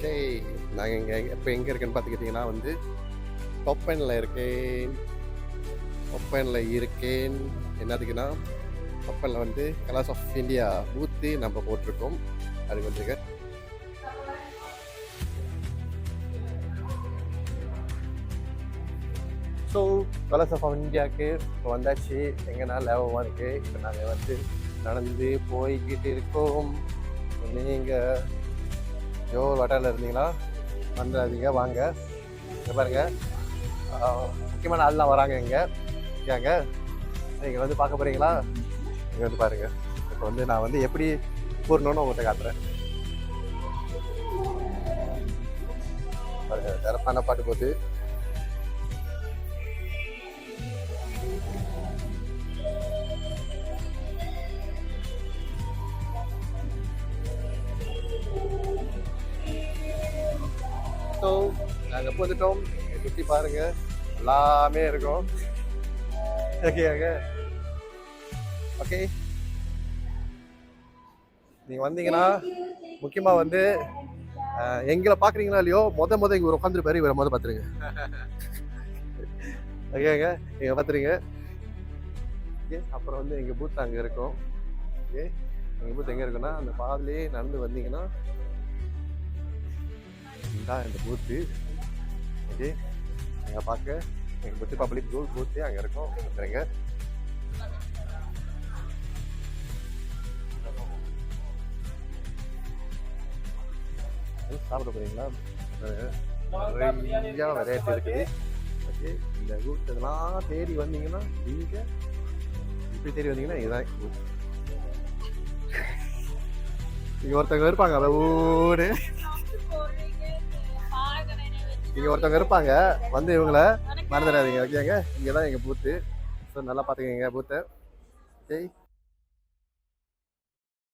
Okay, நாங்கள் இங்கே இப்போ எங்கே இருக்கேன்னு பார்த்துக்கிட்டிங்கன்னா வந்து தொப்பனில் இருக்கேன். என்னதுக்குன்னா தொப்பனில் வந்து கலர்ஸ் ஆஃப் இந்தியா பூத்து நம்ம போட்டிருக்கோம். அதுக்கு வந்துருக்க ஸோ கலர்ஸ் ஆஃப் இந்தியாவுக்கு இப்போ வந்தாச்சு. எங்கன்னா லேபமாக இருக்குது. இப்போ நாங்கள் வந்து நடந்து போய்கிட்டு இருக்கோம். நீங்கள் வட்டாரில் இருந்தீங்கன்னா வந்துடாதீங்க, வாங்க. இங்கே பாருங்கள், முக்கியமான ஆள்லாம் வராங்க. இங்கேங்க நீங்கள் வந்து பார்க்க போகிறீங்களா? இங்கே வந்து பாருங்கள். இப்போ வந்து நான் வந்து எப்படி கூறணும்னு உங்கள்கிட்ட காட்டுறேன். பாருங்கள், சிறப்பான பாட்டு போகுது. ஸோ நாங்கள் போட்டுட்டோம். சுற்றி பாருங்கள், எல்லாமே இருக்கும். ஓகே, நீங்கள் வந்தீங்கன்னா முக்கியமாக வந்து எங்களை பார்க்குறீங்களா இல்லையோ மொதல் இங்கே ஒரு உட்காந்துருப்பாரு, இவரை பார்த்துருங்க. ஓகேங்க, நீங்கள் பார்த்துருங்க. ஓகே, அப்புறம் வந்து எங்கள் பூத் அங்கே இருக்கும். ஓகே, எங்கள் பூத் எங்கே இருக்குன்னா அந்த பாதிலே நடந்து வந்தீங்கன்னா இதுதான் இந்த பூத்து. ஓகே, நீங்கள் பார்க்க எங்கள் பூத்து பப்ளிக் பூத்து அங்கே இருக்கும். வந்துடுங்க. சாப்பிட போகிறீங்களா? நிறையா வெரைட்டி இருக்குது. ஓகே, இந்த பூத் இதெல்லாம் தேடி வந்தீங்கன்னா நீங்கள் இப்படி தேடி வந்தீங்கன்னா இதுதான் பூத். இங்கே ஒருத்தவங்க இருப்பாங்க, அதை ஊடு இங்கே ஒருத்தவங்க இருப்பாங்க, வந்து இவங்களை மறந்துடாதீங்க. ஓகேங்க, இங்கே தான் எங்கள் பூத்து. ஸோ நல்லா பார்த்துக்கங்க பூத்தை. ஓகே.